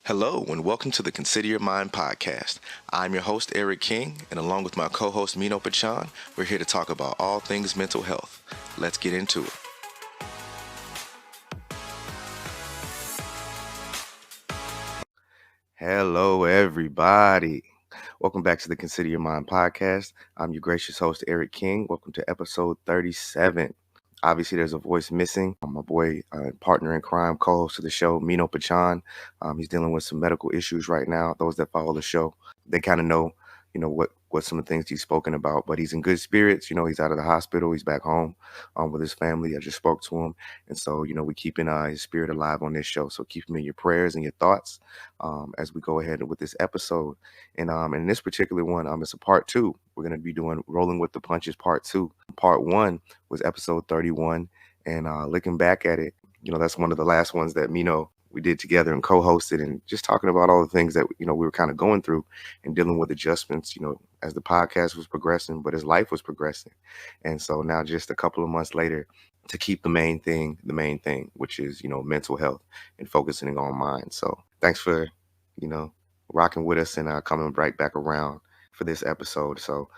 Hello, and welcome to the Consider Your Mind podcast. I'm your host, Eric King, and along with my co host, Mino Pachan, we're here to talk about all things mental health. Let's get into it. Hello, everybody. Welcome back to the Consider Your Mind podcast. I'm your gracious host, Eric King. Welcome to episode 37. Obviously, there's a voice missing. My boy, partner in crime, co-host of the show, Mino Pachan. He's dealing with some medical issues right now. Those that follow the show, they kind of know, what some of the things he's spoken about. But he's in good spirits. He's out of the hospital. He's back home with his family. I just spoke to him, and so we're keeping his spirit alive on this show. So keep him in your prayers and your thoughts as we go ahead with this episode. And in this particular one, it's a part two. We're gonna be doing Rolling with the Punches part two. Part one was episode 31, and looking back at it, that's one of the last ones that we did together and co-hosted, and just talking about all the things that we were kind of going through and dealing with adjustments, as the podcast was progressing, but as life was progressing. And so now, just a couple of months later, to keep the main thing, which is mental health and focusing on mind. So thanks for rocking with us and coming right back around for this episode. So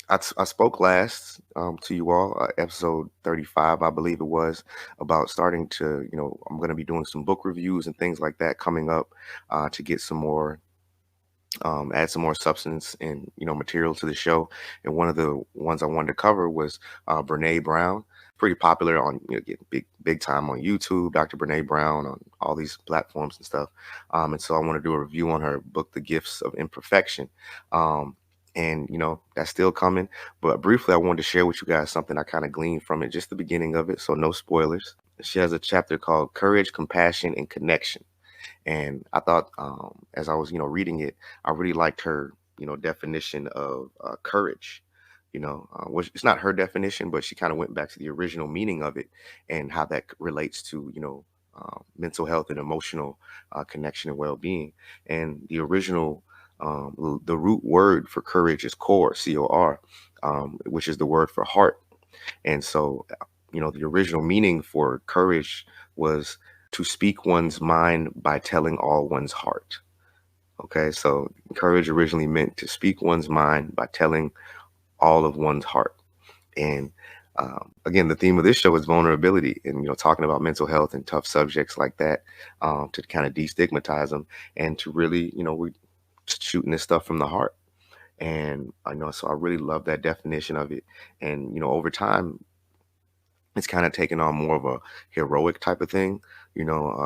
I spoke last to you all, episode 35, I believe it was, about starting to, I'm going to be doing some book reviews and things like that coming up to get some more, add some more substance and, material to the show. And one of the ones I wanted to cover was Brene Brown, pretty popular on, getting big time on YouTube, Dr. Brene Brown on all these platforms and stuff. And so I want to do a review on her book, The Gifts of Imperfection. And, that's still coming. But briefly, I wanted to share with you guys something I kind of gleaned from it, just the beginning of it. So no spoilers. She has a chapter called Courage, Compassion, and Connection. And I thought, as I was, reading it, I really liked her, definition of courage. Which it's not her definition, but she kind of went back to the original meaning of it and how that relates to, mental health and emotional connection and well-being. And the original the root word for courage is core, C-O-R, which is the word for heart. And so, the original meaning for courage was to speak one's mind by telling all one's heart. Okay, so courage originally meant to speak one's mind by telling all of one's heart. And again, the theme of this show is vulnerability and, talking about mental health and tough subjects like that, to kind of destigmatize them and to really, we're shooting this stuff from the heart. And so I really love that definition of it. And, over time, it's kind of taken on more of a heroic type of thing.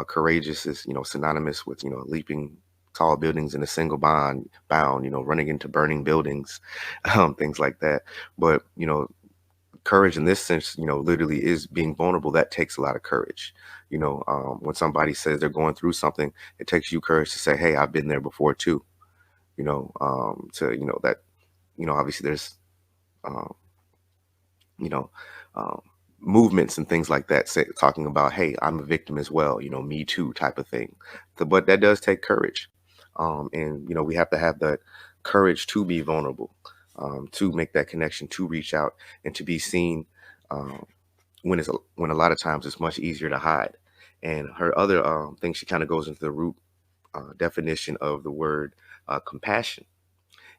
Courageous is, synonymous with, leaping tall buildings in a single bound, running into burning buildings, things like that. But, courage in this sense, literally is being vulnerable. That takes a lot of courage. When somebody says they're going through something, it takes you courage to say, hey, I've been there before too. That, obviously there's, um, you know, um, movements and things like that, talking about, hey, I'm a victim as well, me too type of thing. But that does take courage. And, we have to have that courage to be vulnerable, to make that connection, to reach out and to be seen, um, when a lot of times it's much easier to hide. And her other thing, she kind of goes into the root definition of the word compassion.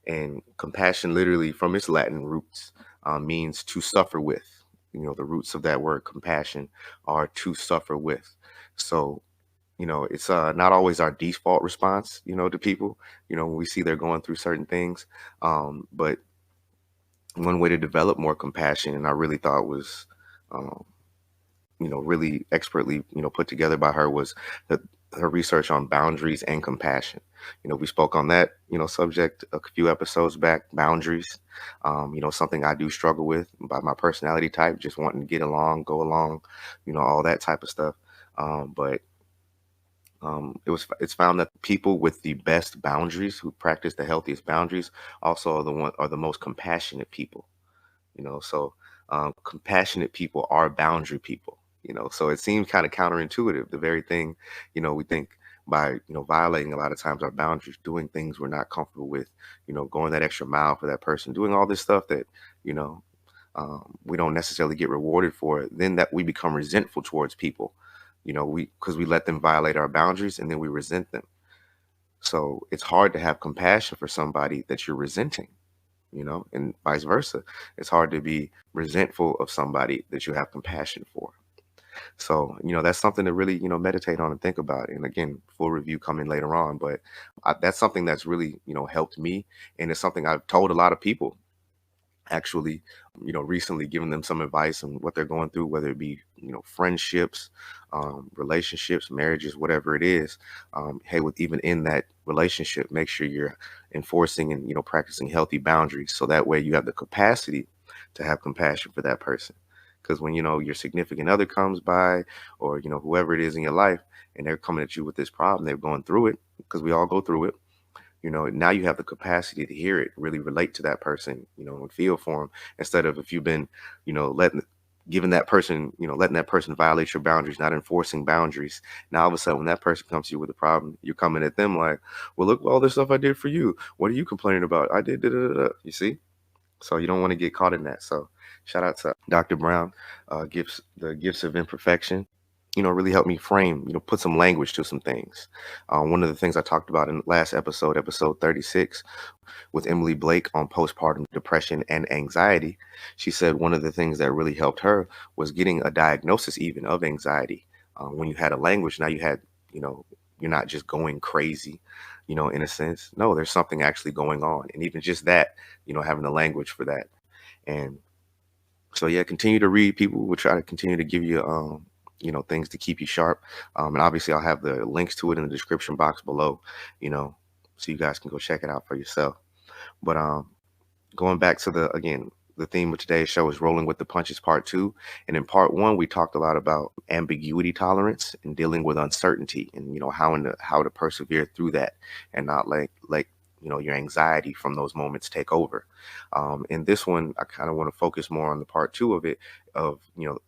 And compassion, literally from its Latin roots, means to suffer with. The roots of that word compassion are to suffer with. So, it's not always our default response, to people, when we see they're going through certain things. But one way to develop more compassion, and I really thought was, um, really expertly, put together by her, was her research on boundaries and compassion. We spoke on that, subject a few episodes back, boundaries, something I do struggle with by my personality type, just wanting to get along, go along, all that type of stuff. But it's found that people with the best boundaries, who practice the healthiest boundaries, also are the most compassionate people. So compassionate people are boundary people. So it seems kind of counterintuitive. The very thing, we think by violating a lot of times our boundaries, doing things we're not comfortable with, going that extra mile for that person, doing all this stuff that we don't necessarily get rewarded for, then that we become resentful towards people, because we let them violate our boundaries and then we resent them. So it's hard to have compassion for somebody that you're resenting, and vice versa. It's hard to be resentful of somebody that you have compassion for. So, that's something to really, meditate on and think about. And again, full review coming later on, but that's something that's really, helped me. And it's something I've told a lot of people actually, recently, giving them some advice on what they're going through, whether it be, friendships, relationships, marriages, whatever it is. Hey, with even in that relationship, make sure you're enforcing and, practicing healthy boundaries. So that way you have the capacity to have compassion for that person. Because when, your significant other comes by, or, whoever it is in your life, and they're coming at you with this problem, they're going through it, because we all go through it. Now you have the capacity to hear it, really relate to that person, and feel for them, instead of, if you've been, letting that person violate your boundaries, not enforcing boundaries. Now all of a sudden, when that person comes to you with a problem, you're coming at them like, well, look at all this stuff I did for you. What are you complaining about? I did da, da, da, da. You see? So you don't want to get caught in that. So shout out to Dr. Brown, the gifts of imperfection. Really helped me frame, put some language to some things. One of the things I talked about in the last episode 36, with Emily Blake on postpartum depression and anxiety, she said one of the things that really helped her was getting a diagnosis even of anxiety. When you had a language, now you're not just going crazy, in a sense. No, there's something actually going on. And even just that, having the language for that. And so, yeah, continue to read. People will try to continue to give you, things to keep you sharp. And obviously I'll have the links to it in the description box below, so you guys can go check it out for yourself. But going back to the theme of today's show is rolling with the punches part 2. And in part 1, we talked a lot about ambiguity tolerance and dealing with uncertainty, and how to persevere through that, and not like your anxiety from those moments take over. In this one, I kind of want to focus more on the part 2 of it, of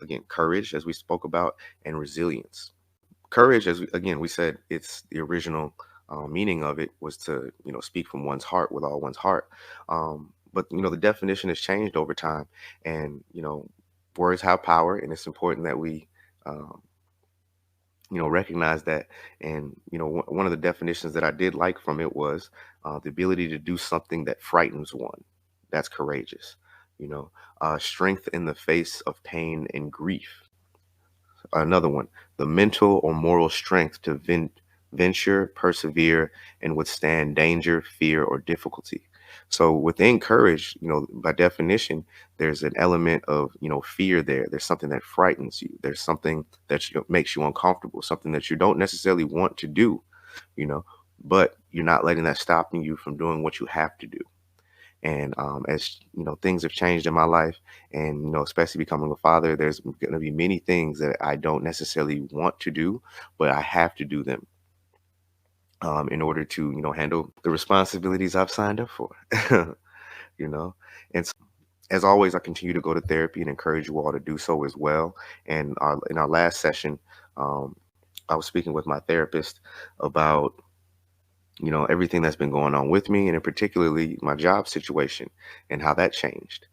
again, courage, as we spoke about, and resilience. Courage, we said, it's the original meaning of it was to speak from one's heart with all one's heart. But the definition has changed over time, and words have power, and it's important that we recognize that. And one of the definitions that I did like from it was the ability to do something that frightens one. That's courageous. Strength in the face of pain and grief. Another one, the mental or moral strength to venture, persevere, and withstand danger, fear, or difficulty. So within courage, by definition, there's an element of, fear there. There's something that frightens you. There's something that makes you uncomfortable, something that you don't necessarily want to do, you know, but you're not letting that stop you from doing what you have to do. And as things have changed in my life, and especially becoming a father, there's going to be many things that I don't necessarily want to do, but I have to do them in order to handle the responsibilities I've signed up for. you know, and so, as always, I continue to go to therapy and encourage you all to do so as well. And in our last session, um, I was speaking with my therapist about everything that's been going on with me, and in particularly my job situation and how that changed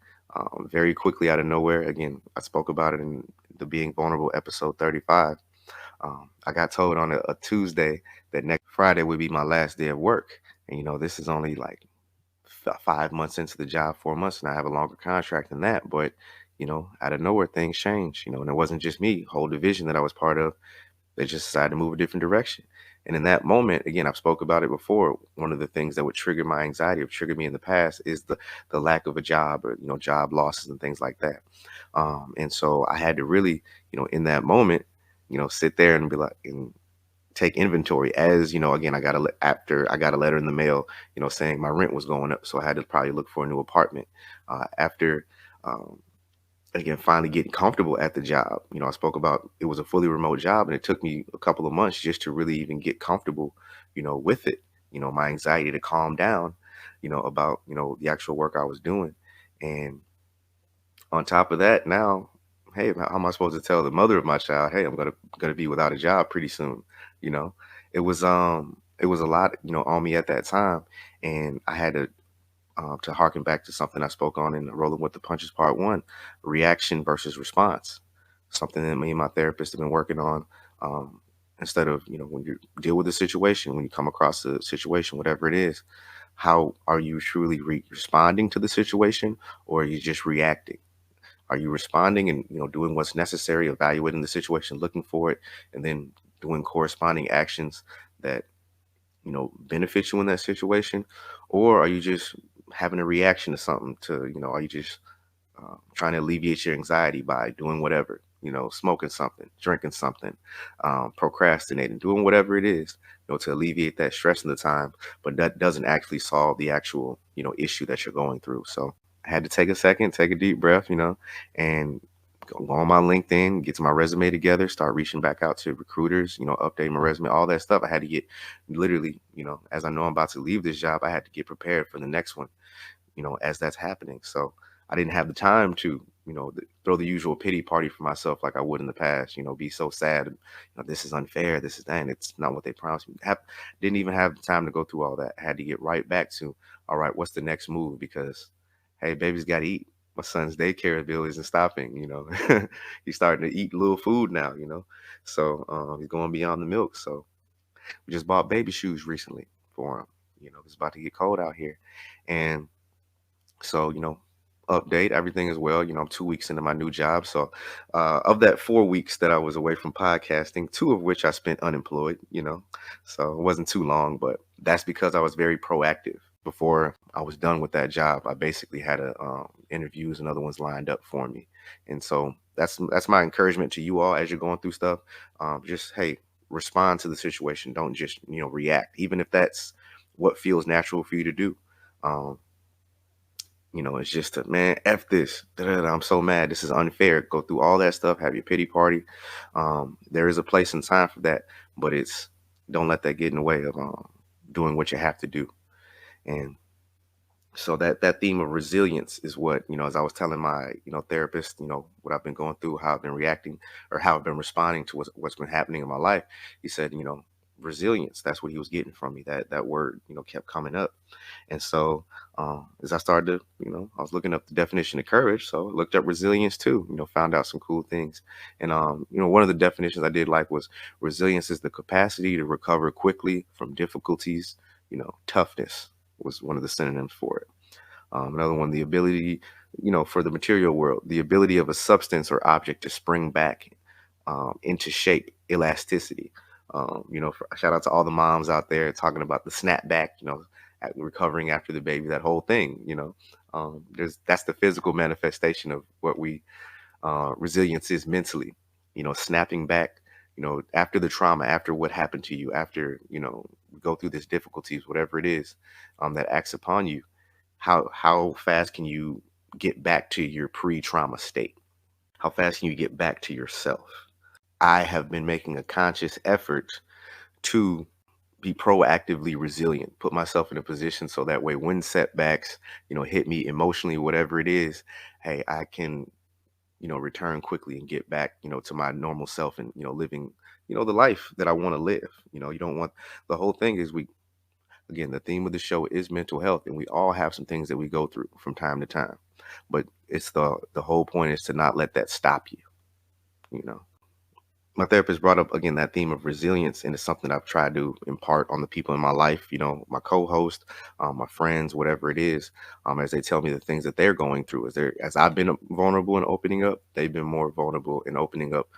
very quickly out of nowhere. Again, I spoke about it in the Being Vulnerable episode 35. I got told on a Tuesday that next Friday would be my last day of work. And, this is only like 5 months into the job, 4 months, and I have a longer contract than that. But, out of nowhere, things change, and it wasn't just me, whole division that I was part of, they just decided to move a different direction. And in that moment, again, I've spoke about it before. One of the things that would trigger my anxiety, or triggered me in the past, is the lack of a job, or job losses and things like that. And so I had to really, in that moment, sit there and be like, and take inventory. As again, after I got a letter in the mail, saying my rent was going up, so I had to probably look for a new apartment. After again, finally getting comfortable at the job. I spoke about it was a fully remote job, and it took me a couple of months just to really even get comfortable, with it. My anxiety to calm down, about, the actual work I was doing. And on top of that, now, hey, how am I supposed to tell the mother of my child, hey, I'm gonna be without a job pretty soon? You know, it was a lot, on me at that time, and I had to harken back to something I spoke on in Rolling with the Punches Part 1, reaction versus response. Something that me and my therapist have been working on, instead of, when you deal with a situation, when you come across a situation, whatever it is, how are you truly responding to the situation, or are you just reacting? Are you responding and, doing what's necessary, evaluating the situation, looking for it, and then doing corresponding actions that, benefit you in that situation? Or are you just having a reaction to something are you just trying to alleviate your anxiety by doing whatever, smoking something, drinking something, procrastinating, doing whatever it is, to alleviate that stress in the time, but that doesn't actually solve the actual, issue that you're going through. So I had to take a second, take a deep breath, and go on my LinkedIn, get to my resume together, start reaching back out to recruiters, update my resume, all that stuff. I had to get literally, as I know I'm about to leave this job, I had to get prepared for the next one, as that's happening. So I didn't have the time to, throw the usual pity party for myself like I would in the past, be so sad, this is unfair, this is that, and it's not what they promised me. Didn't even have the time to go through all that. I had to get right back to, all right, what's the next move? Because, hey, baby's got to eat. My son's daycare bill isn't stopping, He's starting to eat little food now, So he's going beyond the milk. So we just bought baby shoes recently for him. It's about to get cold out here. And so, update, everything is well. I'm 2 weeks into my new job. So, of that 4 weeks that I was away from podcasting, 2 of which I spent unemployed, so it wasn't too long, but that's because I was very proactive. Before I was done with that job, I basically had interviews and other ones lined up for me. And so that's my encouragement to you all as you're going through stuff. Just, hey, respond to the situation. Don't just, react, even if that's what feels natural for you to do. It's just man, F this. Da-da-da, I'm so mad. This is unfair. Go through all that stuff. Have your pity party. There is a place and time for that, but don't let that get in the way of doing what you have to do. And so that theme of resilience is what, as I was telling my, therapist, what I've been going through, how I've been reacting, or how I've been responding to what's been happening in my life. He said, resilience. That's what he was getting from me. That word, kept coming up. And so as I started to, I was looking up the definition of courage. So I looked up resilience too, found out some cool things. And, one of the definitions I did like was resilience is the capacity to recover quickly from difficulties. Toughness was one of the synonyms for it. Another one, the ability, for the material world, the ability of a substance or object to spring back into shape, elasticity. Shout out to all the moms out there talking about the snapback, recovering after the baby, that whole thing, that's the physical manifestation of what resilience is mentally, snapping back, after the trauma, after what happened to you, after, go through this difficulties, whatever it is, that acts upon you. How fast can you get back to your pre-trauma state? How fast can you get back to yourself? I have been making a conscious effort to be proactively resilient, put myself in a position so that way when setbacks, hit me emotionally, whatever it is, hey, I can, return quickly and get back, to my normal self and, living, the life that I want to live. You don't want, the whole thing is again, the theme of the show is mental health, and we all have some things that we go through from time to time, but it's the whole point is to not let that stop you, My therapist brought up again that theme of resilience, and it's something I've tried to impart on the people in my life, my co-host, my friends, whatever it is, as they tell me the things that they're going through. As I've been vulnerable in opening up, they've been more vulnerable in opening up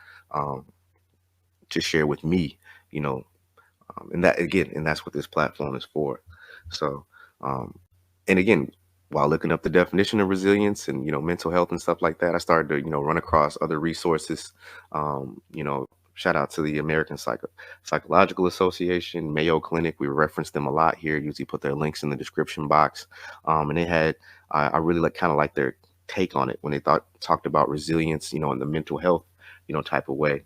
to share with me, and that's what this platform is for. So, um, and again, while looking up the definition of resilience and, mental health and stuff like that, I started to, run across other resources. Shout out to the American Psychological Association, Mayo Clinic. We reference them a lot here, usually put their links in the description box. And they had, I really kind of like their take on it when they talked about resilience, in the mental health, type of way.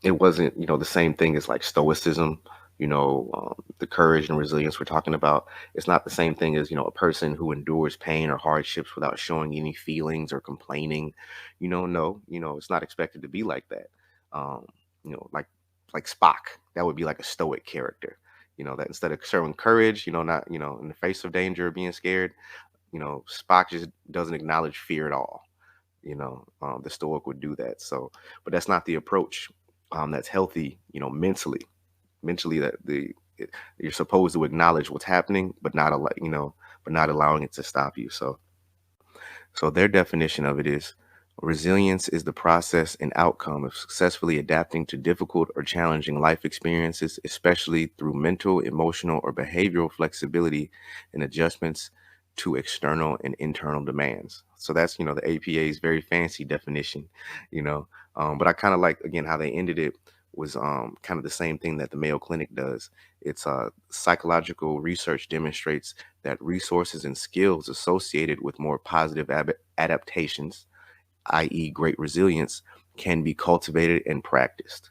It wasn't, the same thing as like stoicism, the courage and resilience we're talking about. It's not the same thing as, a person who endures pain or hardships without showing any feelings or complaining. No, it's not expected to be like that. Um, like Spock, that would be like a stoic character, that instead of showing courage, not, in the face of danger or being scared, Spock just doesn't acknowledge fear at all. The stoic would do that. So, but that's not the approach that's healthy, mentally. mentally that you're supposed to acknowledge what's happening, but not but not allowing it to stop you. So their definition of it is resilience is the process and outcome of successfully adapting to difficult or challenging life experiences, especially through mental, emotional, or behavioral flexibility and adjustments to external and internal demands. So that's, the APA's very fancy definition, you know. But I kind of like, again, how they ended it was kind of the same thing that the Mayo Clinic does. It's psychological research demonstrates that resources and skills associated with more positive adaptations, i.e., great resilience, can be cultivated and practiced.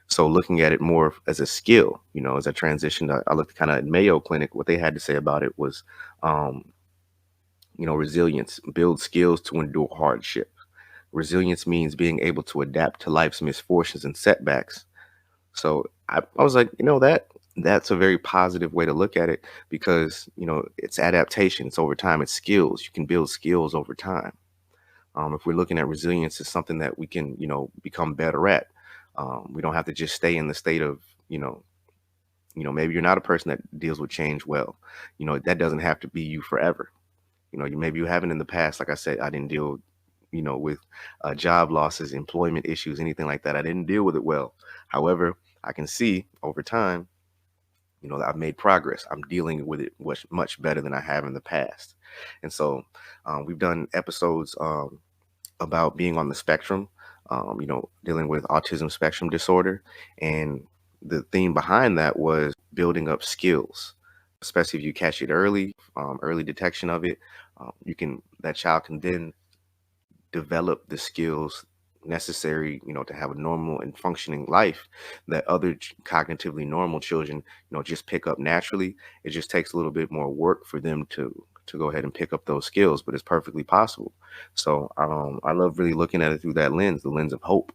So, looking at it more as a skill, as I transitioned, I looked kind of at Mayo Clinic. What they had to say about it was, um, resilience, build skills to endure hardship. Resilience means being able to adapt to life's misfortunes and setbacks. So I was like, that's a very positive way to look at it because, it's adaptation, it's over time, it's skills. You can build skills over time. If we're looking at resilience as something that we can, become better at, we don't have to just stay in the state of, maybe you're not a person that deals with change well. That doesn't have to be you forever. Maybe you haven't in the past. Like I said, I didn't deal, with job losses, employment issues, anything like that. I didn't deal with it well. However, I can see over time, that I've made progress. I'm dealing with it much better than I have in the past. And so we've done episodes about being on the spectrum, dealing with autism spectrum disorder. And the theme behind that was building up skills, especially if you catch it early, early detection of it. That child can then develop the skills necessary, to have a normal and functioning life that other cognitively normal children, just pick up naturally. It just takes a little bit more work for them to go ahead and pick up those skills, but it's perfectly possible. So I love really looking at it through that lens, the lens of hope.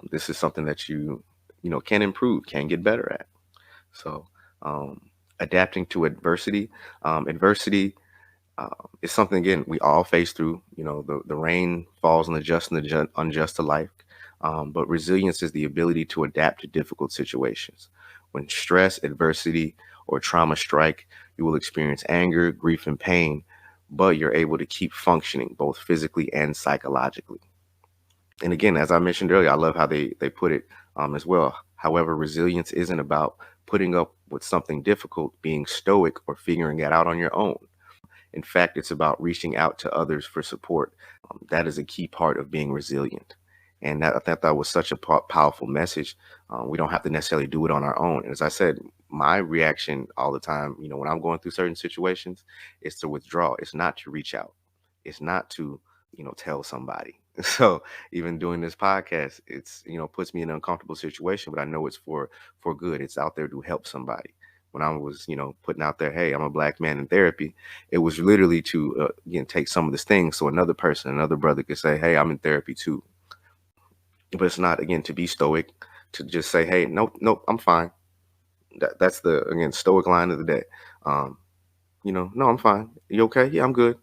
This is something that can improve, can get better at. So adapting to adversity. Adversity it's something, again, we all face through. The rain falls on the just and the unjust alike. But resilience is the ability to adapt to difficult situations. When stress, adversity, or trauma strike, you will experience anger, grief, and pain, but you're able to keep functioning both physically and psychologically. And again, as I mentioned earlier, I love how they put it as well. However, resilience isn't about putting up with something difficult, being stoic, or figuring it out on your own. In fact, it's about reaching out to others for support. That is a key part of being resilient. And I thought that was such a powerful message. We don't have to necessarily do it on our own. And as I said, my reaction all the time, when I'm going through certain situations, is to withdraw. It's not to reach out. It's not to, tell somebody. So even doing this podcast, it's, puts me in an uncomfortable situation, but I know it's for good. It's out there to help somebody. When I was, putting out there, hey, I'm a Black man in therapy, it was literally to, again, take some of this thing so another brother could say, hey, I'm in therapy too. But it's not, again, to be stoic, to just say, hey, nope, I'm fine. That's the, again, stoic line of the day. No, I'm fine. You okay? Yeah, I'm good.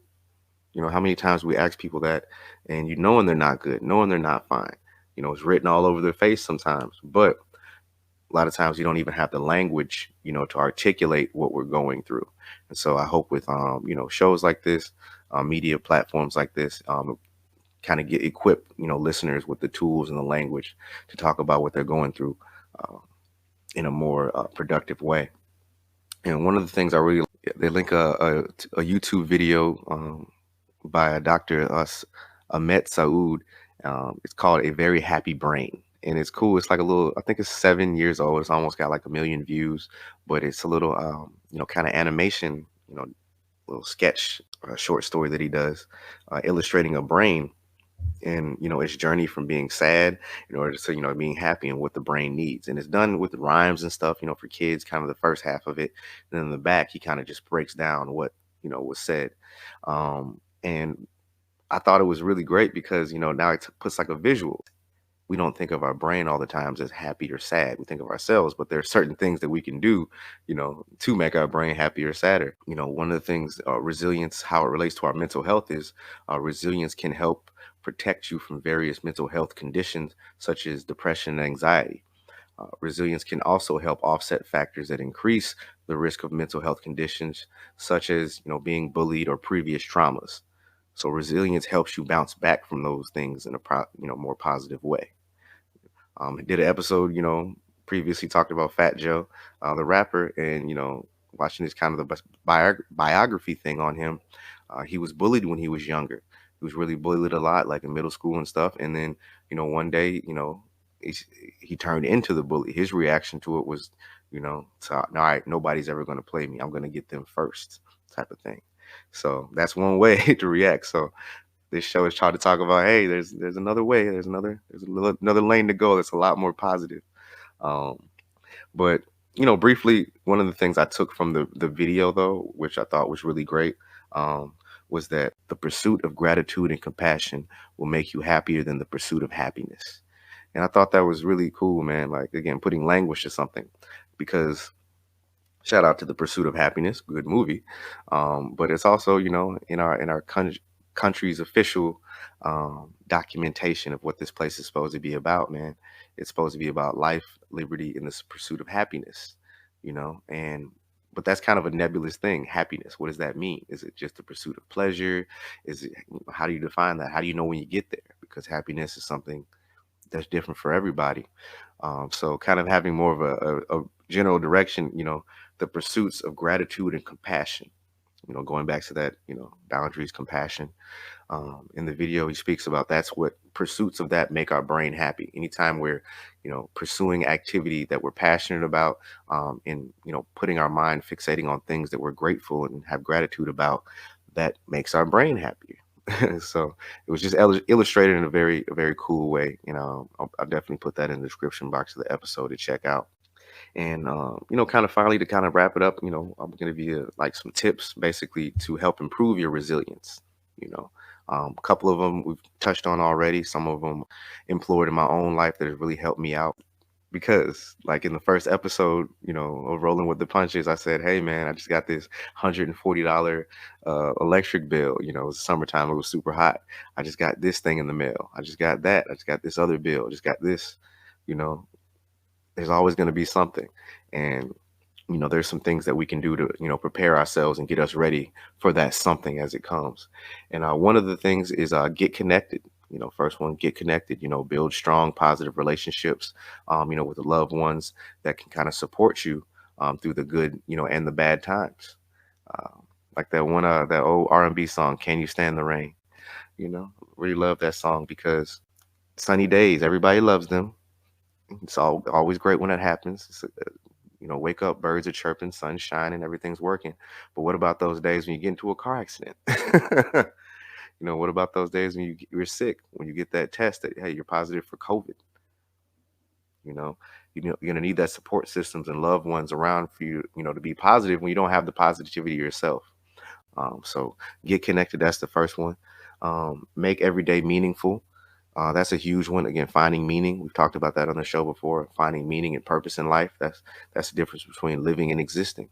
How many times we ask people that and knowing they're not good, knowing they're not fine. It's written all over their face sometimes, but a lot of times you don't even have the language, to articulate what we're going through. And so I hope with, shows like this, media platforms like this, kind of get equipped, listeners with the tools and the language to talk about what they're going through in a more productive way. And one of the things I really, they link a YouTube video by a Dr. Ahmet Saud. It's called A Very Happy Brain. And it's cool. It's like a little, I think it's 7 years old. It's almost got like 1 million views, but it's a little, kind of animation, little sketch, short story that he does, illustrating a brain and, its journey from being sad in order to, being happy and what the brain needs. And it's done with rhymes and stuff, for kids, kind of the first half of it. And then in the back, he kind of just breaks down what, was said. And I thought it was really great because, now it puts like a visual. We don't think of our brain all the times as happy or sad. We think of ourselves, but there are certain things that we can do, to make our brain happier or sadder. One of the things, resilience, how it relates to our mental health is resilience can help protect you from various mental health conditions such as depression and anxiety. Resilience can also help offset factors that increase the risk of mental health conditions, such as being bullied or previous traumas. So resilience helps you bounce back from those things in a more positive way. Did an episode, previously talked about Fat Joe, the rapper, and watching this kind of the biography thing on him. He was bullied when he was younger. He was really bullied a lot, like in middle school and stuff. And then, one day, he, he turned into the bully. His reaction to it was, all right, nobody's ever going to play me. I'm going to get them first, type of thing. So that's one way to react. So this show is trying to talk about, hey, there's another way, another lane to go that's a lot more positive. But briefly, one of the things I took from the video, though, which I thought was really great, was that the pursuit of gratitude and compassion will make you happier than the pursuit of happiness. And I thought that was really cool, man. Like, again, putting language to something, because shout out to The Pursuit of Happiness, good movie. But it's also, in our country's official documentation of what this place is supposed to be about, man. It's supposed to be about life, liberty, and the pursuit of happiness, but that's kind of a nebulous thing. Happiness, what does that mean? Is it just the pursuit of pleasure? Is it, how do you define that? How do you know when you get there? Because happiness is something that's different for everybody. So kind of having more of a general direction, the pursuits of gratitude and compassion, going back to that, boundaries, compassion. In the video, he speaks about that's what pursuits of that make our brain happy. Anytime we're, pursuing activity that we're passionate about, and, putting our mind fixating on things that we're grateful and have gratitude about, that makes our brain happier. So it was just illustrated in a very cool way. I'll definitely put that in the description box of the episode to check out. And, kind of finally, to kind of wrap it up, I'm going to give you like some tips basically to help improve your resilience. A couple of them we've touched on already. Some of them employed in my own life that have really helped me out. Because like in the first episode, of Rolling with the Punches, I said, hey man, I just got this $140 electric bill. It was summertime, it was super hot. I just got this thing in the mail. I just got that. I just got this other bill. I just got this. There's always going to be something. And there's some things that we can do to, prepare ourselves and get us ready for that something as it comes. And one of the things is get connected. First one, get connected, build strong, positive relationships, with the loved ones that can kind of support you through the good, and the bad times. Like that one, that old R&B song, Can You Stand the Rain? Really love that song because sunny days, everybody loves them. It's always great when that happens. It's wake up, birds are chirping, sun's shining, everything's working. But what about those days when you get into a car accident? What about those days when you're sick, when you get that test that, hey, you're positive for COVID? You're going to need that support systems and loved ones around for you, to be positive when you don't have the positivity yourself. So get connected. That's the first one. Make every day meaningful. That's a huge one. Again, finding meaning. We've talked about that on the show before. Finding meaning and purpose in life. That's the difference between living and existing.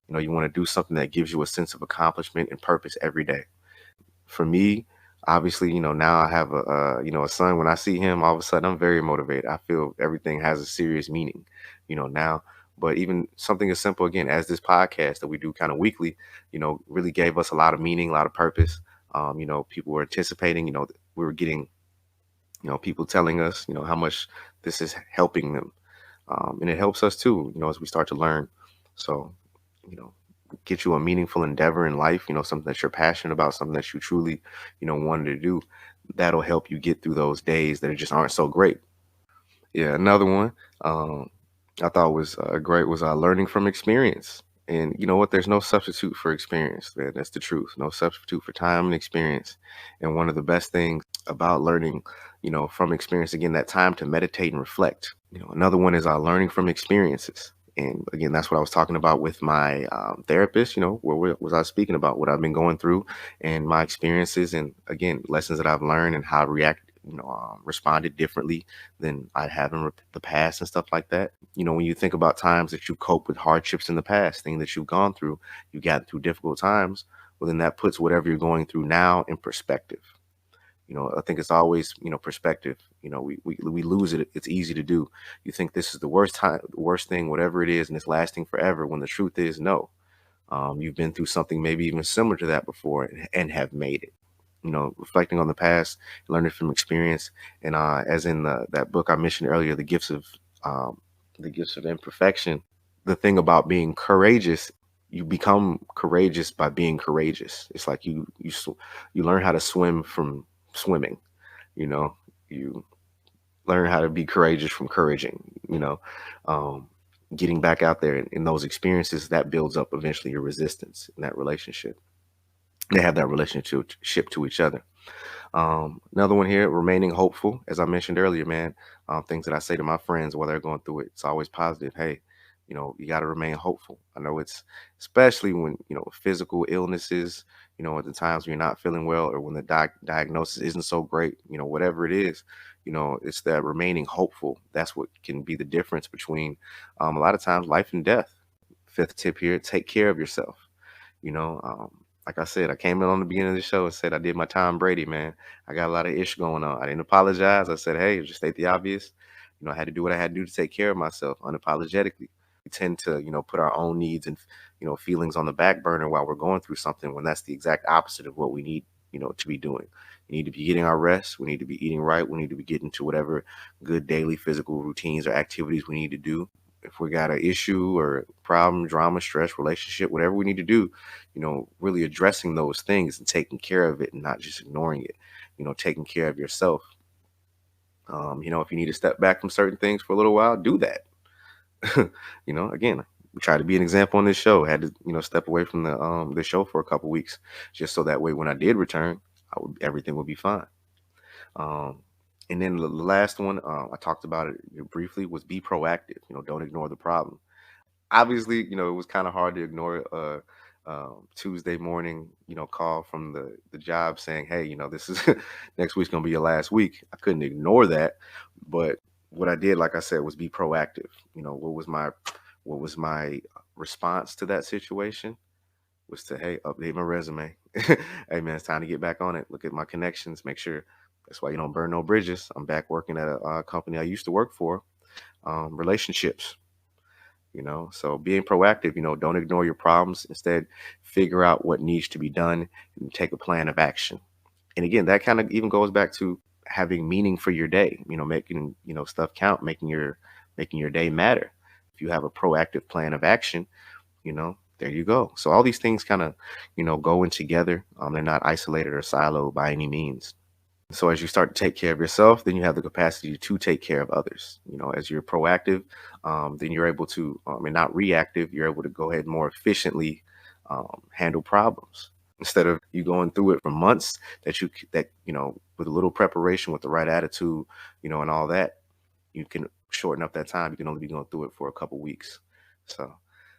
You want to do something that gives you a sense of accomplishment and purpose every day. For me, obviously, now I have a son. When I see him, all of a sudden I'm very motivated. I feel everything has a serious meaning, now. But even something as simple, again, as this podcast that we do kind of weekly, really gave us a lot of meaning, a lot of purpose. People were anticipating, we were getting, people telling us, how much this is helping them. And it helps us too, as we start to learn. So, get you a meaningful endeavor in life, something that you're passionate about, something that you truly, wanted to do. That'll help you get through those days that just aren't so great. Yeah, another one I thought was great was learning from experience. And you know what? There's no substitute for experience. Man. That's the truth. No substitute for time and experience. And one of the best things about learning, from experience, again, that time to meditate and reflect. Another one is learning from experiences. And again, that's what I was talking about with my therapist, where was I speaking about what I've been going through and my experiences, and again, lessons that I've learned and how I responded differently than I have in the past and stuff like that. When you think about times that you cope with hardships in the past, things that you've gone through, you got through difficult times, well, then that puts whatever you're going through now in perspective. I think it's always, perspective. We lose it. It's easy to do. You think this is the worst time, the worst thing, whatever it is, and it's lasting forever, when the truth is no. You've been through something maybe even similar to that before, and have made it. Reflecting on the past, learning from experience, and as in that book I mentioned earlier, um, the gifts of imperfection. The thing about being courageous, you become courageous by being courageous. It's like you learn how to swim from swimming. You know, you learn how to be courageous from couraging. Um, Getting back out there in those experiences, that builds up eventually your resistance in that relationship. They have that relationship to each other. Another one here, remaining hopeful. As I mentioned earlier, man, things that I say to my friends while they're going through it, it's always positive. Hey, you got to remain hopeful. I know it's especially when, physical illnesses, at the times when you're not feeling well, or when the diagnosis isn't so great, whatever it is, it's that remaining hopeful. That's what can be the difference between a lot of times life and death. Fifth tip here, take care of yourself. You know, like I said, I came in on the beginning of the show and said I did my Tom Brady, man. I got a lot of ish going on. I didn't apologize. I said, hey, just state the obvious. I had to do what I had to do to take care of myself unapologetically. We tend to, put our own needs and, feelings on the back burner while we're going through something, when that's the exact opposite of what we need, to be doing. We need to be getting our rest. We need to be eating right. We need to be getting to whatever good daily physical routines or activities we need to do. If we got an issue or problem, drama, stress, relationship, whatever we need to do, really addressing those things and taking care of it, and not just ignoring it, taking care of yourself. If you need to step back from certain things for a little while, do that. Again, we try to be an example on this show. I had to, step away from the show for a couple weeks, just so that way when I did return, everything would be fine. And then the last one, I talked about it briefly, was be proactive. Don't ignore the problem. Obviously, it was kind of hard to ignore Tuesday morning, call from the job saying, hey, this is next week's gonna be your last week. I couldn't ignore that, but what I did, like I said, was be proactive. What was my response to that situation? Was to, hey, update my resume. Hey man, it's time to get back on it. Look at my connections. Make sure. That's why you don't burn no bridges. I'm back working at a company I used to work for. Relationships. So being proactive. Don't ignore your problems. Instead, figure out what needs to be done and take a plan of action. And again, that kind of even goes back to having meaning for your day. Making stuff count, making your day matter. If you have a proactive plan of action, there you go. So all these things kind of, go in together. They're not isolated or siloed by any means. So as you start to take care of yourself, then you have the capacity to take care of others. As you're proactive, then you're able to, and not reactive, you're able to go ahead and more efficiently handle problems. Instead of you going through it for months, with a little preparation, with the right attitude, and all that, you can shorten up that time. You can only be going through it for a couple weeks. So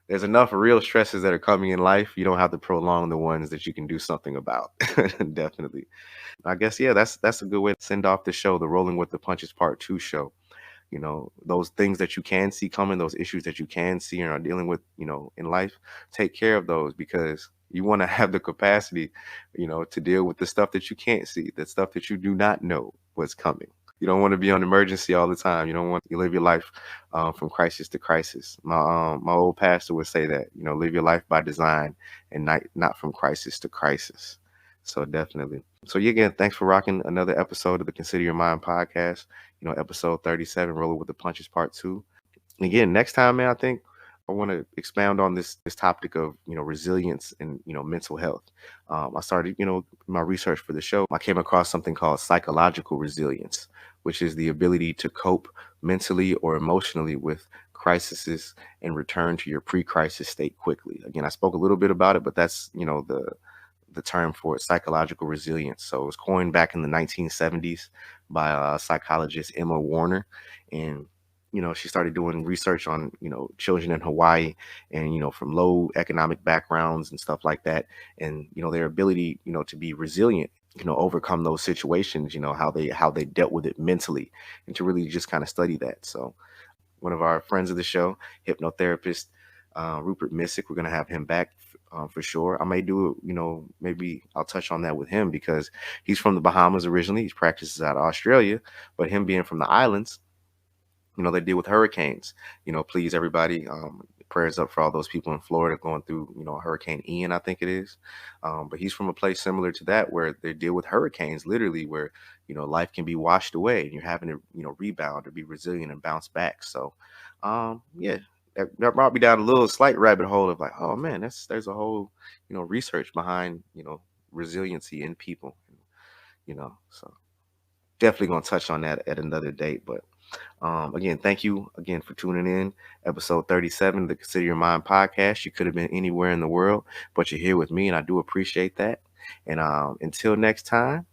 there's enough real stresses that are coming in life. You don't have to prolong the ones that you can do something about. Definitely. I guess, yeah, that's a good way to send off the show, the Rolling with the Punches Part 2 show. Those things that you can see coming, those issues that you can see and are dealing with, in life, take care of those, because you want to have the capacity, to deal with the stuff that you can't see, the stuff that you do not know what's coming. You don't want to be on emergency all the time. You don't want to live your life from crisis to crisis. My old pastor would say that, live your life by design and not from crisis to crisis. So definitely. So yeah, again, thanks for rocking another episode of the Consider Your Mind podcast. Episode 37, Rolling with the Punches Part 2. And again, next time, man, I think I want to expound on this topic of, resilience and, mental health. I started, my research for the show. I came across something called psychological resilience, which is the ability to cope mentally or emotionally with crises and return to your pre-crisis state quickly. Again, I spoke a little bit about it, but that's, the term for it, psychological resilience. So it was coined back in the 1970s by psychologist Emma Warner. And, she started doing research on, children in Hawaii and, from low economic backgrounds and stuff like that. And, their ability, to be resilient, overcome those situations, how they dealt with it mentally, and to really just kind of study that. So one of our friends of the show, hypnotherapist, Rupert Missick. We're gonna have him back for sure. I may do it, maybe I'll touch on that with him because he's from the Bahamas originally. He practices out of Australia, but him being from the islands, they deal with hurricanes. Please everybody, prayers up for all those people in Florida going through, Hurricane Ian, I think it is. But he's from a place similar to that where they deal with hurricanes, literally where, life can be washed away and you're having to, rebound or be resilient and bounce back. So, yeah, that brought me down a little slight rabbit hole of like, oh man, there's a whole, research behind, resiliency in people, so definitely going to touch on that at another date. But again, thank you again for tuning in. Episode 37 of the Consider Your Mind podcast. You could have been anywhere in the world, but you're here with me, and I do appreciate that. And until next time,